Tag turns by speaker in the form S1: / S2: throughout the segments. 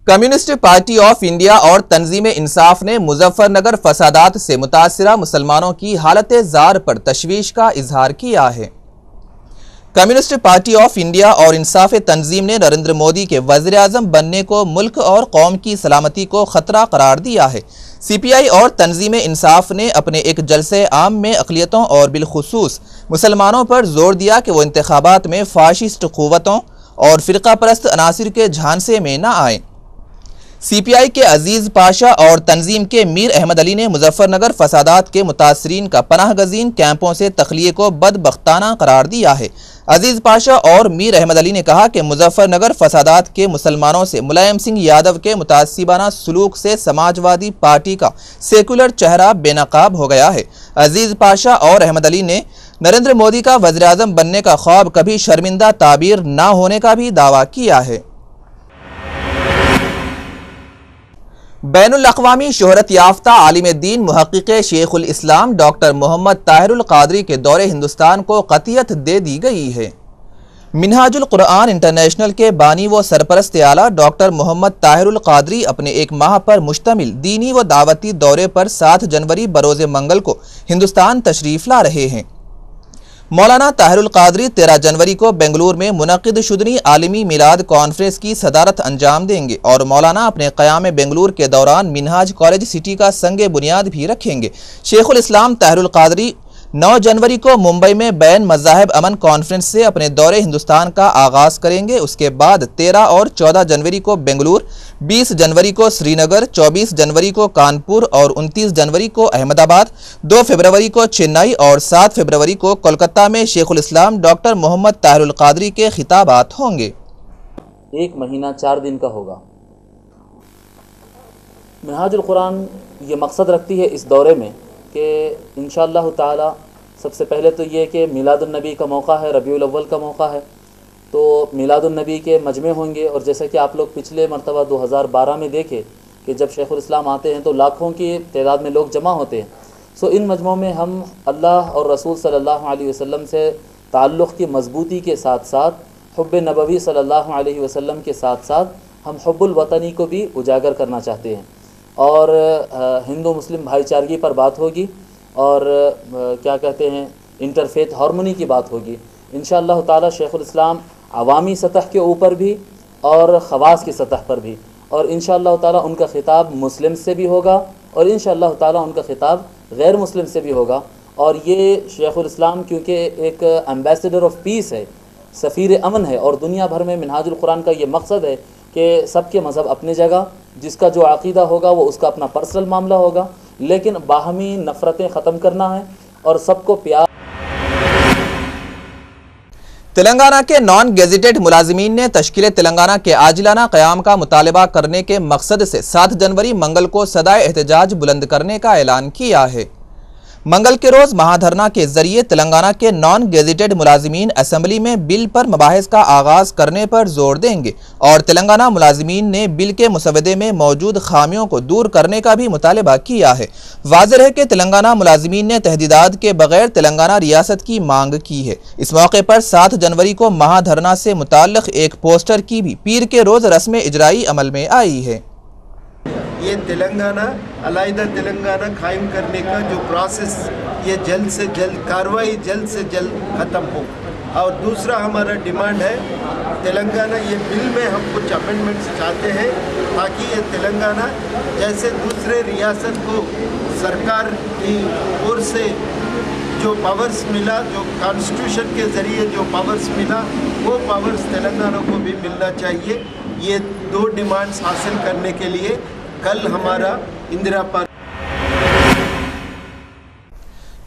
S1: Communist party of India और तंजीम इंसाफ ने मुजफ्फरनगर फसादात से मुतासिरा मुसलमानों की हालत जार पर तशवीश का इजहार किया है। कम्युनिस्ट पार्टी ऑफ इंडिया और इंसाफ तंजीम ने नरेंद्र मोदी के वज़ीर-ए-आज़म बनने को मुल्क और कौम की सलामती को खतरा करार दिया है। CPI और तंजीम इंसाफ ने अपने एक जलसे आम में अक़लियतों और बिलखुसूस मुसलमानों पर जोर दिया कि वो इंतखाबात में फाशिस्ट क़ुव्वतों और फ़िरका परस्त अनासिर के झांसे में न आएँ। CPI के अजीज़ पाशा और तंजीम के मीर अहमद अली ने मुजफ्फरनगर फसादात के मुतासरीन का पनाह गज़ीन कैंपों से तखलिए को बदबख्ताना करार दिया है। अजीज़ पाशा और मीर अहमद अली ने कहा कि मुजफ्फरनगर फसादात के मुसलमानों से मुलायम सिंह यादव के मुतासिबाना सलूक से समाजवादी पार्टी का सेकुलर चेहरा बेनकाब हो गया है। अजीज़ पाशा और अहमद अली ने नरेंद्र मोदी का वज़ीर-ए-आज़म बनने का ख्वाब कभी शर्मिंदा ताबीर न होने का भी दावा किया है। बैनुल अक़वामी शोहरत याफ्ता आलिम दीन मुहक़्क़िक़ शेखुल इस्लाम डॉक्टर मोहम्मद ताहिरुल क़ादरी के दौरे हिंदुस्तान को क़तियत दे दी गई है। मिनहाजुल कुरान इंटरनेशनल के बानी व सरपरस्त आला डॉक्टर मोहम्मद ताहिरुल क़ादरी अपने एक माह पर मुश्तमिल दीनी व दावती दौरे पर 7 जनवरी बरोज़ मंगल को हिंदुस्तान तशरीफ़ ला रहे हैं। मौलाना ताहिरुल क़ादरी 13 जनवरी को बेंगलुरु में मुनक़िद शुदनी आलमी मिलाद कॉन्फ्रेंस की सदारत अंजाम देंगे और मौलाना अपने क़याम बेंगलुरु के दौरान मिनहाज कॉलेज सिटी का संगे बुनियाद भी रखेंगे। शेखुल इस्लाम ताहिरुल क़ादरी 9 जनवरी को मुंबई में बैन मज़ाहिब अमन कॉन्फ्रेंस से अपने दौरे हिंदुस्तान का आगाज़ करेंगे। उसके बाद 13 और 14 जनवरी को बेंगलुरु, 20 जनवरी को श्रीनगर, 24 जनवरी को कानपुर और 29 जनवरी को अहमदाबाद, 2 फरवरी को चेन्नई और 7 फरवरी को कोलकाता में शेखुल इस्लाम डॉक्टर मोहम्मद ताहिरुल क़ादरी के खिताबात होंगे।
S2: 1 महीना 4 दिन का होगा। मिनहाजुल कुरान ये मकसद रखती है इस दौरे में कि इंशाअल्लाह ताला सबसे पहले तो ये कि मिलादुन्नबी का मौका है, रबीउल अव्वल का मौका है, तो मिलादुन्नबी के मजमे होंगे। और जैसे कि आप लोग पिछले मरतबा 2012 में देखे कि जब शेखुल इस्लाम आते हैं तो लाखों की तादाद में लोग जमा होते हैं। सो इन मजमों में हम अल्लाह और रसूल सल्लल्लाहु अलैहि वसल्लम से ताल्लुक़ की मजबूती के साथ साथ हुब्बे नबवी सल्लल्लाहु अलैहि वसल्लम के साथ साथ हम हुब्बुल वतनी को भी उजागर करना चाहते हैं। और हिंदू मुस्लिम भाईचारगी पर बात होगी और क्या कहते हैं इंटरफेथ हार्मनी की बात होगी। इंशाअल्लाह ताला शेखुल इस्लाम अवामी सतह के ऊपर भी और ख़वास की सतह पर भी, और इंशाअल्लाह ताला उनका ख़िताब मुस्लिम से भी होगा और इंशाअल्लाह ताला उनका ख़िताब गैर मुस्लिम से भी होगा। और ये शेखुल इस्लाम क्योंकि एक एम्बेसडर ऑफ पीस है, सफ़ीर अमन है, और दुनिया भर में मिनहाजुल कुरान का ये मकसद है कि सबके मज़हब अपनी जगह, जिसका जो अक़ीदा होगा वो उसका अपना पर्सनल मामला होगा, लेकिन बाहमी नफ़रतें ख़त्म करना है और सबको प्यार।
S1: तेलंगाना के नॉन गेजेटेड मुलाजिमीन ने तश्कील तेलंगाना के आजिलाना क़याम का मुतालबा करने के मकसद से 7 जनवरी मंगल को सदाए एहतजाज बुलंद करने का ऐलान किया है। मंगल के रोज़ महाधरना के जरिए तेलंगाना के नॉन गेजेटेड मुलाजिमीन असम्बली में बिल पर मबाहिस का आगाज़ करने पर जोर देंगे और तेलंगाना मुलाजिमीन ने बिल के मुसवदे में मौजूद खामियों को दूर करने का भी मुतालबा किया है। वाज़ेह है कि तेलंगाना मुलाजिमीन ने तहदीदात के बगैर तेलंगाना रियासत की मांग की है। इस मौके पर 7 जनवरी को महाधरना से मुताल्लिक़ एक पोस्टर की भी पीर के रोज़ रस्म इजराई अमल में आई है।
S3: ये तेलंगाना अलहदा तेलंगाना कायम करने का जो प्रोसेस, ये जल्द से जल्द कार्रवाई जल्द से जल्द ख़त्म हो। और दूसरा हमारा डिमांड है तेलंगाना, ये बिल में हम कुछ अमेंडमेंट्स चाहते हैं ताकि ये तेलंगाना जैसे दूसरे रियासत को सरकार की ओर से जो पावर्स मिला, जो कॉन्स्टिट्यूशन के ज़रिए जो पावर्स मिला, वो पावर्स तेलंगाना को भी मिलना चाहिए। ये 2 डिमांड्स हासिल करने के लिए कल हमारा इंदिरा पार्क।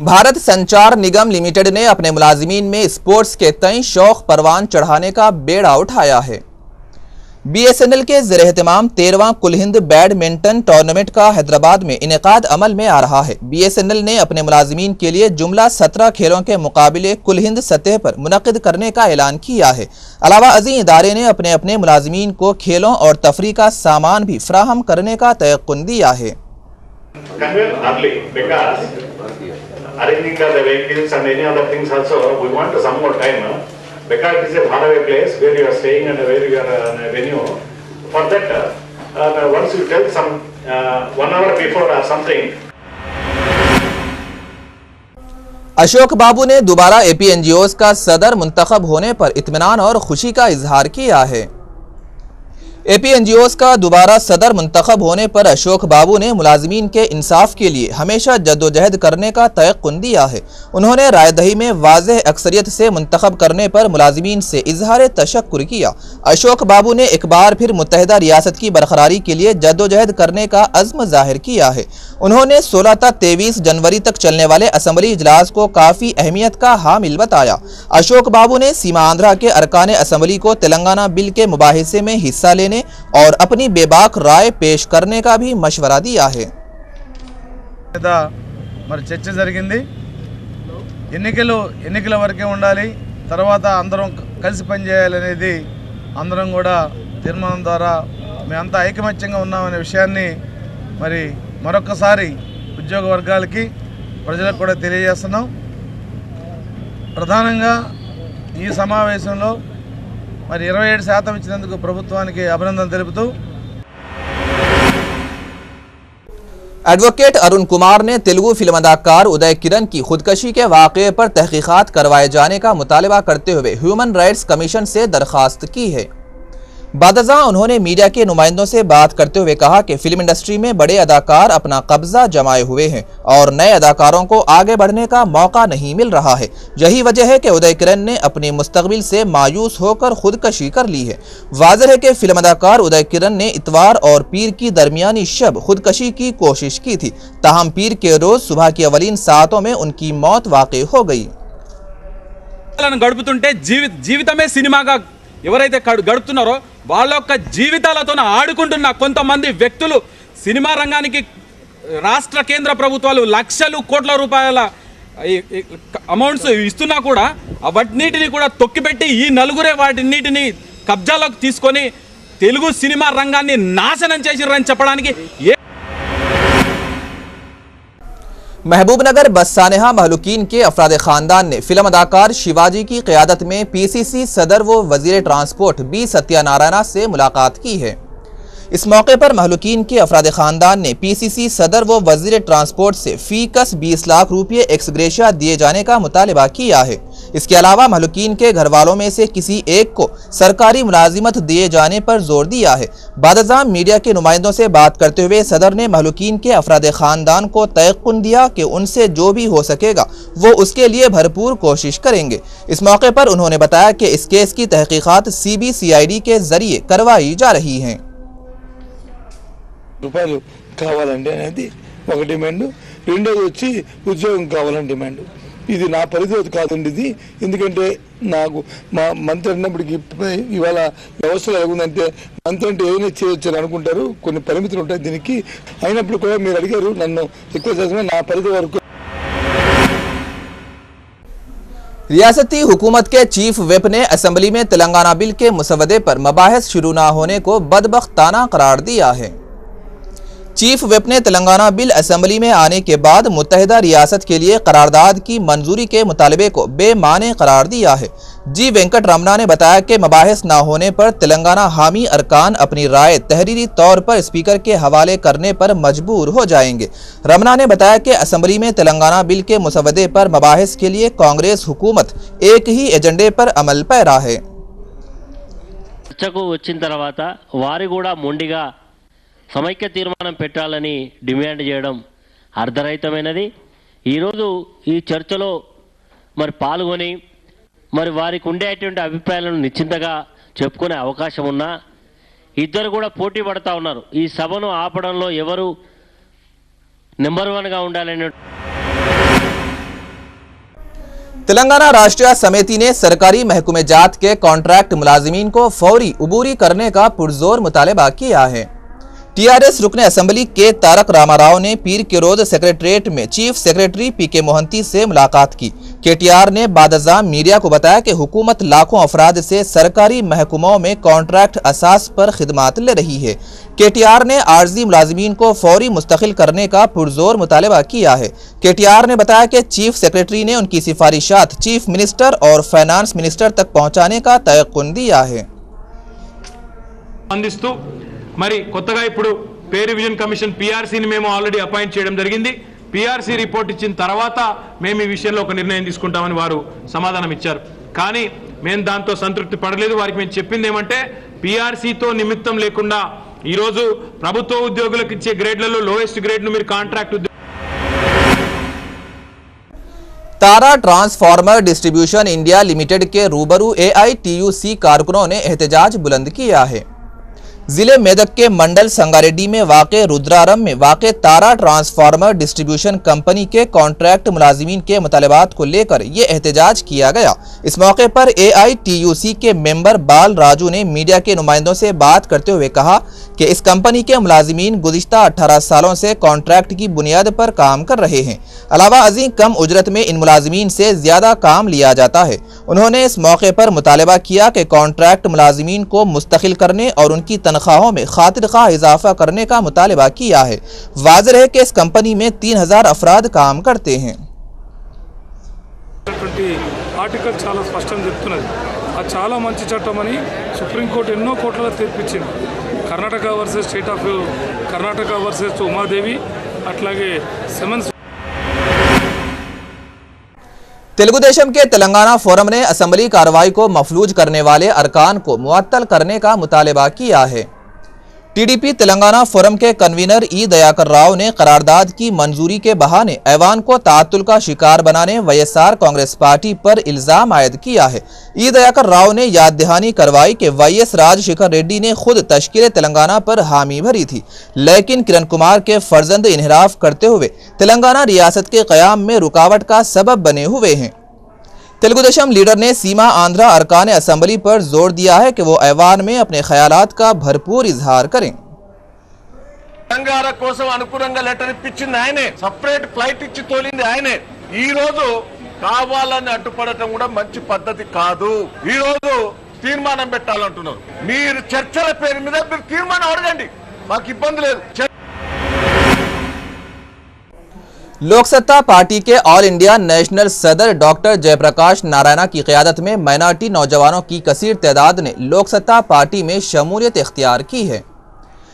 S1: भारत संचार निगम लिमिटेड ने अपने मुलाजिमीन में स्पोर्ट्स के तय शौक परवान चढ़ाने का बेड़ा उठाया है। BSNL के ज़ेर-ए-एहतिमाम 13वां कुल हिंद बैडमिंटन टूर्नामेंट का हैदराबाद में इनेकाद अमल में आ रहा है। BSNL ने अपने मुलाजिमीन के लिए जुमला 17 खेलों के मुकाबले कुल हिंद सतह पर मुनक़िद करने का ऐलान किया है। अलावा अज़ीं इदारे ने अपने अपने मुलाजिमीन को खेलों और तफरी का सामान भी फराहम करने का तयक़्कुन दिया है।
S4: Because it is a faraway place where you are staying and where you are in a venue. For that, once you tell some 1 hour before or something.
S1: Ashok बाबू ने दोबारा APNGOs का सदर मुंतखब होने पर इत्मीनान और खुशी का इजहार किया है। APNGOs का दोबारा सदर मुंतखब होने पर अशोक बाबू ने मुलाजमीन के इंसाफ के लिए हमेशा जद्दोजहद करने का तयक़ुन दिया है। उन्होंने रायदही में वाज़ेह अक्सरियत से मुंतखब करने पर मुलाजमीन से इजहार तशक्कुर किया। अशोक बाबू ने एक बार फिर मुत्तहिदा रियासत की बरकरारी के लिए जद्दोजहद करने का अज़्म ज़ाहिर किया है। उन्होंने 16 से 23 जनवरी तक चलने वाले असम्बली इजलास को काफ़ी अहमियत का हामिल बताया। अशोक बाबू ने सीमा आंध्रा के अरकान असम्बली को तेलंगाना बिल के मुबाहिसे में हिस्सा लेने और अपनी बेबाक राय पेश करने का भी मशवरा दिया है।
S5: మరి చర్చ జరిగింది। ఎన్నికల వరకే ఉండాలి, తర్వాత అందరం కలిసి పనిచేయాలనేది అందరం కూడా తీర్మానం ద్వారా మేమంతా ఐకమత్యంగా ఉన్నామనే విషయాన్ని మరి మరొకసారి ఉద్యోగ వర్గాలకి ప్రజలకు కూడా తెలియజేస్తున్నాం। ప్రధానంగా ఈ సమావేశంలో మరి 27% ఇచ్చినందుకు ప్రభుత్వానికి అభినందనలు తెలుపుతూ
S1: एडवोकेट अरुण कुमार ने तेलुगु फिल्म अदाकार उदय किरण की खुदकशी के वाक़े पर तहकीकात करवाए जाने का मुतालबा करते हुए ह्यूमन राइट्स कमीशन से दरख्वास्त की है। बादज़ा उन्होंने मीडिया के नुमाइंदों से बात करते हुए कहा कि फिल्म इंडस्ट्री में बड़े अदाकार अपना कब्जा जमाए हुए हैं और नए अदाकारों को आगे बढ़ने का मौका नहीं मिल रहा है। यही वजह है कि उदय किरण ने अपने मुस्तकबिल से मायूस होकर खुदकशी कर ली है। वाज़ेह है कि फिल्म अदाकार उदय किरण ने इतवार और पीर की दरमियानी शब खुदकशी की कोशिश की थी, ताहम पीर के रोज़ सुबह की अवलीन सातों में उनकी मौत वाक़ई हो गई।
S6: గడుపుతుంటే జీవితమే సినిమాగా ఎవరైతే గడుపుతున్నారో వాళ్ళ యొక్క జీవితాలతో ఆడుకుంటున్న కొంతమంది వ్యక్తులు సినిమా రంగానికి రాష్ట్ర కేంద్ర ప్రభుత్వాలు లక్షలు కోట్ల రూపాయల అమౌంట్స్ ఇస్తున్నా కూడా వాటిని కూడా తొక్కిపెట్టి ఈ నలుగురే వాటిని కబ్జాలోకి తీసుకొని తెలుగు సినిమా రంగాన్ని నాశనం చేసిరని చెప్పడానికి
S1: महबूबनगर बस सानेहा महलूकीन के अफराद ख़ानदान ने फिल्म अदाकार शिवाजी की क़यादत में PCC सदर व वज़ीर ट्रांसपोर्ट बी सत्यनारायण से मुलाकात की है। इस मौके पर महलूकीन के अफराद ख़ानदान ने PCC सदर व वज़ीर ट्रांसपोर्ट से फ़ीकस 20 लाख रुपये एक्स ग्रेशिया दिए जाने का मुतालबा किया है। इसके अलावा महलूकीन के घर वालों में से किसी एक को सरकारी मुलाजिमत दिए जाने पर जोर दिया है। बादज़ा मीडिया के नुमाइंदों से बात करते हुए सदर ने महलूकीन के अफराद ख़ानदान को तयक़ुन दिया कि उनसे जो भी हो सकेगा वो उसके लिए भरपूर कोशिश करेंगे। इस मौके पर उन्होंने बताया कि इस केस की तहकीकात CBCID के ज़रिए करवाई जा रही हैं।
S7: రూపాయలు కావాలండి అనేది ఒక డిమాండ్, రెండోది వచ్చి ఉద్యోగం కావాలని డిమాండ్। ఇది నా పరిధి కాదండి ఇది, ఎందుకంటే నాకు మా మంత్రి అన్నప్పటికీ ఇవాళ వ్యవస్థలో ఎలాగుందంటే మంత్రి అంటే ఏదైనా చేయొచ్చు అని అనుకుంటారు, కొన్ని పరిమితులు ఉంటాయి దీనికి। అయినప్పుడు కూడా మీరు అడిగారు నన్ను ఎక్కువ చేసిన నా పరిధి వరకు।
S1: रियासती हुकूमत के चीफ विप ने असम्बली में तेलंगाना बिल के मुसवदे पर मबाहिस शुरू न होने को बदबख्ताना करार दिया है। चीफ विप ने तेलंगाना बिल असम्बली में आने के बाद मुत्तहिदा रियासत के लिए करारदाद की मंजूरी के मुतालबे को बेमाने करार दिया है। जी वेंकट रमना ने बताया कि मबाहिस न होने पर तेलंगाना हामी अरकान अपनी राय तहरीरी तौर पर स्पीकर के हवाले करने पर मजबूर हो जाएंगे। रमना ने बताया कि असम्बली में तेलंगाना बिल के मुसवदे पर मबाहिस के लिए कांग्रेस हुकूमत एक ही एजेंडे पर अमल पैरा है।
S8: చర్చకు వచ్చిన తర్వాత వారి కూడా మొండిగా సమైక్య తీర్మానం పెట్టాలని డిమాండ్ చేయడం అర్ధరహితమైనది। ఈరోజు ఈ చర్చలో మరి పాల్గొని మరి వారికి ఉండేటువంటి అభిప్రాయాలను నిశ్చింతగా చెప్పుకునే అవకాశం ఉన్నా ఇద్దరు కూడా పోటీ పడతా ఉన్నారు। ఈ సభను ఆపడంలో ఎవరు నెంబర్ 1గా ఉండాలనే
S1: तेलंगाना राष्ट्रीय समिति ने सरकारी महकमे जात के कॉन्ट्रैक्ट मुलाजिमीन को फौरी उबूरी करने का पुरजोर मुतालबा किया है। TRS रुकने असम्बली के तारक रामाराव ने पीर के रोज सेक्रेटरीट में चीफ सेक्रेटरी PK मोहंती से मुलाकात की। KTR ने बादज़ा मीडिया को बताया कि हुकूमत लाखों अफराद से सरकारी महकमों में कॉन्ट्रैक्ट असास पर खिदमात ले रही है। KTR ने आर्जी मुलाजिमीन को फौरी मुस्तकिल करने का पुरजोर मुतालबा किया है। KTR ने बताया कि चीफ सेक्रेटरी ने उनकी सिफारिशात चीफ मिनिस्टर और फाइनेंस मिनिस्टर तक पहुँचाने का तयक़ुन दिया है।
S9: మరి కొత్తగా ఇప్పుడు పే రివిజన్ కమిషన్ పిఆర్సీని మేము ఆల్రెడీ అపాయింట్ చేయడం జరిగింది. పిఆర్సీ రిపోర్ట్ ఇచ్చిన తర్వాత మేము ఈ విషయంలో ఒక నిర్ణయం తీసుకుంటామని వారు సమాధానం ఇచ్చారు. కానీ మేము దాంతో సంతృప్తి పడలేదు. వారికి మేము చెప్పింది ఏమంటే పిఆర్సీతో నిమిత్తం లేకుండా ఈరోజు ప్రభుత్వ ఉద్యోగులకు ఇచ్చే గ్రేడ్లలో లోయెస్ట్ గ్రేడ్ను మీరు కాంట్రాక్ట్
S1: तारा ट्रांसफार्मर डिस्ट्रीब्यूशन इंडिया लिमिटेड के रूबरू AITUC कारकुनों ने एहतजाज बुलंद किया है। जिले मेदक के मंडल संगारेड्डी में वाक़े रुद्रारम में वाक़े तारा ट्रांसफार्मर डिस्ट्रीब्यूशन कंपनी के कॉन्ट्रैक्ट मुलाजिमीन के मुतालबात को लेकर ये एहतजाज किया गया। इस मौके पर AITUC के मेंबर बाल राजू ने मीडिया के नुमाइंदों से बात करते हुए कहा कि इस कंपनी के मुलाजिमीन गुज़िश्ता 18 सालों से कॉन्ट्रैक्ट की बुनियाद पर काम कर रहे हैं। अलावा अजीम कम उजरत में इन मुलाजिमीन से ज़्यादा काम लिया जाता है। उन्होंने इस मौके पर मुतालबा किया कि कॉन्ट्रैक्ट मुलाजिमीन को मुस्तकिल करने और उनकी तनख्वाहों में खातिर खा इजाफा करने का मुतालबा किया है। वाज़ेह है कि इस कंपनी में 3000 अफराद काम करते हैं।
S10: ఆర్టికల్ చాలా స్పష్టంగా చెప్తున్నది. అది చాలా మంచి చట్టం అని సుప్రీంకోర్టు ఎన్నో కోట్లలో తీర్పిచ్చింది. Karnataka versus state of Karnataka versus Umadevi, అట్లాగే సెమెన్స్.
S1: तेलुगुदेशम के तेलंगाना फोरम ने असम्बली कार्रवाई को मफलूज करने वाले अरकान को मुअत्तल करने का मुतालबा किया है। टीडीपी तेलंगाना फोरम के कन्वीनर ई दयाकर राव ने करारदाद की मंजूरी के बहाने ऐवान को ताअत्तुल का शिकार बनाने वाईएसआर कांग्रेस पार्टी पर इल्जाम आयद किया है। ई दयाकर राव ने याद दहानी करवाई कि वाईएस राजशेखर रेड्डी ने खुद तश्कील तेलंगाना पर हामी भरी थी, लेकिन किरण कुमार के फर्जंद इन्हिराफ करते हुए तेलंगाना रियासत के क़याम में रुकावट का सबब बने हुए हैं। तेलुगुदेशम लीडर ने सीमा आंध्रा अरकान असम्बली पर जोर दिया है कि वो ऐवान में अपने ख्यालात का भरपूर इजहार करें।
S11: తెలంగాణ కోసం అనుకూలంగా లెటర్ ఇప్పించింది ఆయనే, సెపరేట్ ఫ్లైట్ ఇచ్చి తోలింది ఆయనే. ఈ రోజు కావాలని అడ్డుపడటం కూడా మంచి పద్ధతి కాదు. ఈ రోజు తీర్మానం పెట్టాలంటున్నారు. మీరు చర్చల పేరు మీద మీరు తీర్మానం అడగండి, మాకు ఇబ్బంది లేదు.
S1: लोकसत्ता पार्टी के ऑल इंडिया नेशनल सदर डॉक्टर जयप्रकाश नारायण की क़यादत में माइनॉरिटी नौजवानों की कसीर तादाद ने लोकसत्ता पार्टी में शमूलियत इख्तियार की है।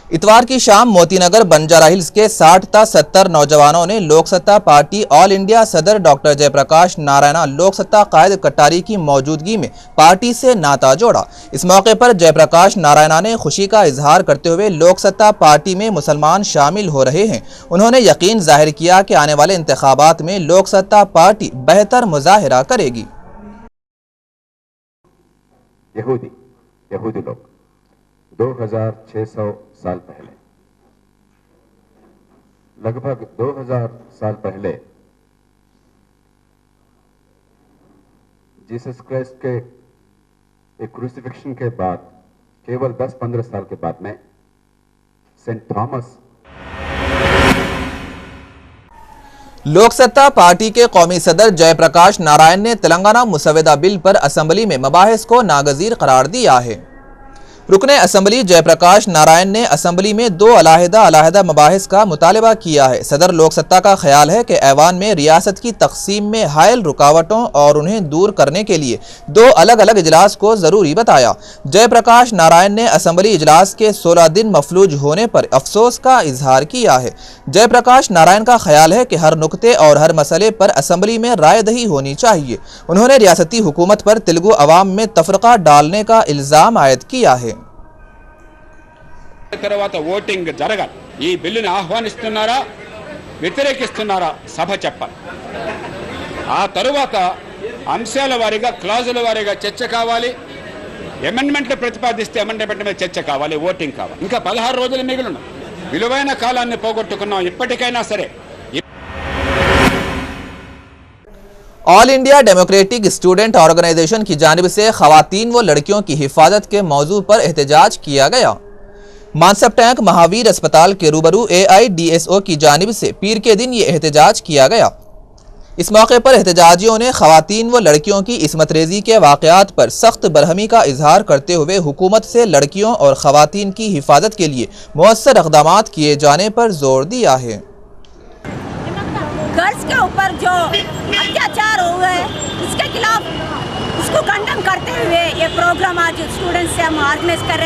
S1: इतवार की शाम मोतीनगर बंजारा हिल्स के 60 ता 70 नौजवानों ने लोकसत्ता पार्टी ऑल इंडिया सदर डॉक्टर जयप्रकाश नारायण लोकसत्ता कायद कटारी की मौजूदगी में पार्टी से नाता जोड़ा। इस मौके पर जयप्रकाश नारायण ने खुशी का इजहार करते हुए लोकसत्ता पार्टी में मुसलमान शामिल हो रहे हैं। उन्होंने यकीन जाहिर किया कि आने वाले इंतखाबात में लोकसत्ता पार्टी बेहतर मुजाहिरा करेगी।
S12: यहूदी लोग 2600 साल पहले, लगभग 2000 साल पहले जीसस क्राइस्ट के एक क्रूसिफिक्शन के बाद केवल 10-15 साल के बाद में सेंट थॉमस
S1: लोकसत्ता पार्टी के कौमी सदर जयप्रकाश नारायण ने तेलंगाना मुसवदा बिल पर असम्बली में मबाहिस को नागजीर करार दिया है। रुकने असम्बली जयप्रकाश नारायण ने असम्बली में 2 अलहदा मबाहिस का मुतालबा किया है। सदर लोकसत्ता का ख्याल है कि ऐवान में रियासत की तकसीम में हायल रुकावटों और उन्हें दूर करने के लिए 2 अलग अलग इजलास को ज़रूरी बताया। जयप्रकाश नारायण ने असम्बली इजलास के 16 दिन मफलूज होने पर अफसोस का इजहार किया है। जयप्रकाश नारायण का ख्याल है कि हर नुक्ते और हर मसले पर असम्बली में रायदही होनी चाहिए। उन्होंने रियासती हुकूमत पर तेलुगु अवाम में तफरका डालने का इल्ज़ाम आयद किया है।
S13: తర్వాత ఓటింగ్ జరగాలి. ఈ బిల్లుని ఆహ్వానిస్తున్నారా వ్యతిరేకిస్తున్నారా సభ చెప్పాలి. ఆ తరువాత అంశాల వారీగా క్లాజుల వారీగా చర్చ కావాలి. అమెండ్మెంట్లు ప్రతిపాదిస్తే అమెండ్మెంట్ మీద చర్చ కావాలి, ఓటింగ్ కావాలి. ఇంకా 16 రోజులు మిగిలి ఉన్నాయి. విలువైన కాలాన్ని పోగొట్టుకున్నాం. ఇప్పటికైనా సరే
S1: all India democratic student organisation की जानिब से खवातीन व लड़कियों की हिफाजत के मौजू पर एहतजाज किया गया। मानसब टैंक महावीर अस्पताल के रूबरू AIDSO की जानिब से पीर के दिन ये एहतजाज किया गया। इस मौके पर एहतजाजियों ने खवातीन व लड़कियों की इस्मत रेजी के वाक़यात पर सख्त बरहमी का इजहार करते हुए हुकूमत से लड़कियों और खवातीन की हिफाजत के लिए मुअस्सर इक़दामात किए जाने पर जोर दिया है।
S14: गर्ल्स के ऊपर जो अत्याचार हुए इसके खिलाफ उसको कंडेम करते हुए ये प्रोग्राम आज स्टूडेंट्स से हम ऑर्गेनाइज कर रहे हैं।